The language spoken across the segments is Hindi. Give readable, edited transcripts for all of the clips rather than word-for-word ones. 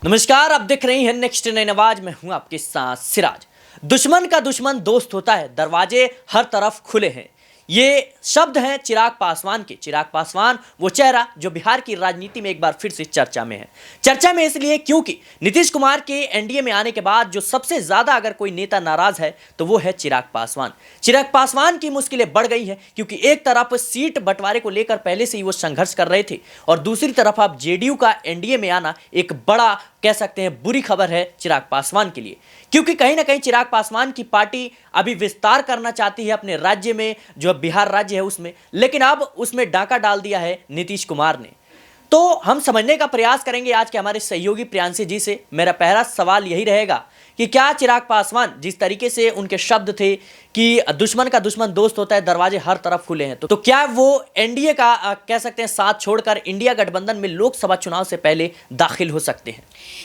नमस्कार, आप देख रही हैं नेक्स्ट नई आवाज। मैं हूं आपके साथ सिराज। दुश्मन का दुश्मन दोस्त होता है, दरवाजे हर तरफ खुले हैं। ये शब्द हैं चिराग पासवान के। चिराग पासवान वो चेहरा जो बिहार की राजनीति में एक बार फिर से चर्चा में है। चर्चा में इसलिए क्योंकि नीतीश कुमार के एनडीए में आने के बाद जो सबसे ज्यादा अगर कोई नेता नाराज है तो वो है चिराग पासवान। चिराग पासवान की मुश्किलें बढ़ गई हैं क्योंकि एक तरफ सीट बंटवारे को लेकर पहले से ही वो संघर्ष कर रहे थे और दूसरी तरफ अब जेडीयू का एनडीए में आना एक बड़ा, कह सकते हैं, बुरी खबर है चिराग पासवान के लिए, क्योंकि कहीं ना कहीं चिराग पासवान की पार्टी अभी विस्तार करना चाहती है अपने राज्य में, जो बिहार राज्य है उसमें, लेकिन अब उसमें डाका डाल दिया है नीतीश कुमार ने। तो हम समझने का प्रयास करेंगे आज के हमारे सहयोगी प्रियांशी जी से। मेरा पहला सवाल यही रहेगा कि क्या चिराग पासवान, जिस तरीके से उनके शब्द थे कि दुश्मन का दुश्मन दोस्त होता है, दरवाजे हर तरफ खुले हैं, तो क्या वो एनडीए का कह सकते हैं साथ छोड़कर इंडिया गठबंधन में लोकसभा चुनाव से पहले दाखिल हो सकते हैं?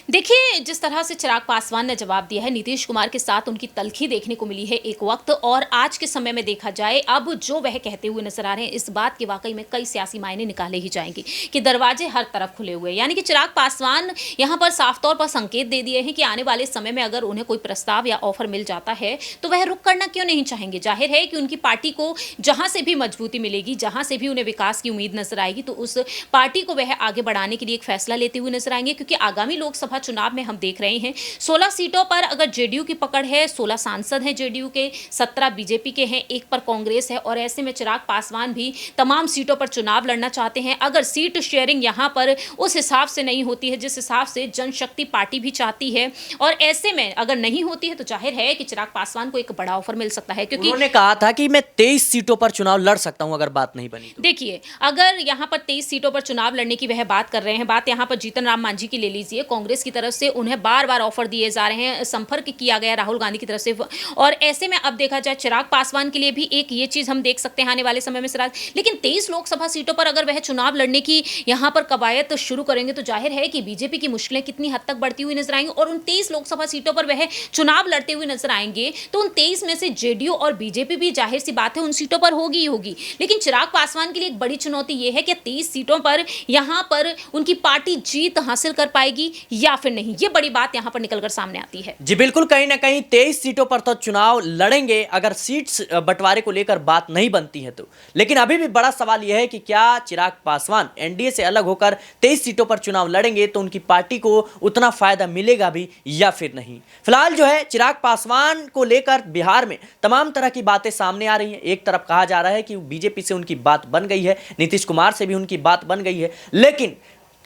देखिए, जिस तरह से चिराग पासवान ने जवाब दिया है, नीतीश कुमार के साथ उनकी तल्खी देखने को मिली है एक वक्त, और आज के समय में देखा जाए अब जो वह कहते हुए नजर आ रहे हैं, इस बात के वाकई में कई सियासी मायने निकाले ही जाएंगे कि दरवाजे हर तरफ खुले हुए हैं। यानी कि चिराग पासवान यहां पर साफ तौर पर संकेत दे दिए हैं कि आने वाले समय में अगर उन्हें कोई प्रस्ताव या ऑफर मिल जाता है तो वह रुक करना क्यों नहीं चाहेंगे। जाहिर है कि उनकी पार्टी को जहां से भी मजबूती मिलेगी, जहां से भी उन्हें विकास की उम्मीद नजर आएगी, तो उस पार्टी को वह आगे बढ़ाने के लिए एक फैसला लेते हुए नजर आएंगे। क्योंकि आगामी लोकसभा चुनाव में हम देख रहे हैं 16 सीटों पर अगर जेडीयू की पकड़ है, 16 सांसद हैं जेडीयू के, 17 बीजेपी के हैं, 1 पर कांग्रेस है, और ऐसे में चिराग पासवान भी तमाम सीटों पर चुनाव लड़ना चाहते हैं। अगर सीट शेयरिंग यहां पर उस हिसाब से नहीं होती है जिस हिसाब से जनशक्ति पार्टी भी चाहती है, और ऐसे में अगर नहीं होती है तो जाहिर है कि चिराग पासवान को एक बड़ा ऑफर मिल सकता है। क्योंकि उन्होंने कहा था कि मैं 23 सीटों पर चुनाव लड़ सकता हूं अगर बात नहीं बनी तो। देखिए, अगर यहां पर 23 सीटों पर चुनाव लड़ने की वह बात कर रहे हैं, बात यहां पर जीतन राम मांझी की ले लीजिए। कांग्रेस की तरफ से उन्हें बार बार ऑफर दिए जा रहे हैं, संपर्क किया गया राहुल गांधी की तरफ से, और ऐसे में अब देखा जाए चिराग पासवान के लिए भी एक ये चीज हम देख सकते हैं आने वाले समय में सिराज। लेकिन 23 लोकसभा सीटों पर अगर वह चुनाव लड़ने की यहां पर कवायद शुरू करेंगे तो जाहिर है कि बीजेपी की मुश्किलें कितनी हद तक बढ़ती हुई नजर आएंगी, और उन 23 लोकसभा सीटों पर वह चुनाव लड़ते हुए नजर आएंगे तो उन 23 में से जेडीयू और बीजेपी भी जाहिर सी बात है उन सीटों पर होगी ही होगी। लेकिन चिराग पासवान के लिए एक बड़ी चुनौती यह है कि 23 सीटों पर यहां पर उनकी पार्टी जीत हासिल कर पाएगी या फिर नहीं। यह बड़ी बात यहां पर निकलकर सामने आती है। जी बिल्कुल, कहीं ना कहीं 23 सीटों पर तो चुनाव लड़ेंगे अगर सीट्स बंटवारे को लेकर बात नहीं बनती है तो। लेकिन अभी भी बड़ा सवाल यह है कि क्या चिराग पासवान एनडीए से अलग होकर 23 सीटों पर चुनाव लड़ेंगे तो उनकी पार्टी को उतना फायदा मिलेगा भी या फिर नहीं। फिलहाल जो है चिराग पासवान को लेकर बिहार में तमाम तरह की बातें सामने आ रही हैं। एक तरफ कहा जा रहा है कि बीजेपी से उनकी बात बन गई है, नीतीश कुमार से भी उनकी बात बन गई है, लेकिन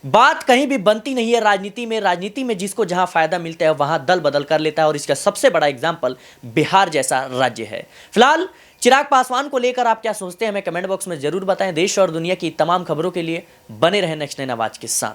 बात कहीं भी बनती नहीं है राजनीति में। राजनीति में जिसको जहां फायदा मिलता है वहां दल बदल कर लेता है, और इसका सबसे बड़ा एग्जाम्पल बिहार जैसा राज्य है। फिलहाल चिराग पासवान को लेकर आप क्या सोचते हैं, हमें कमेंट बॉक्स में जरूर बताएं। देश और दुनिया की तमाम खबरों के लिए बने रहें नेक्स्ट नाइन आवाज के साथ।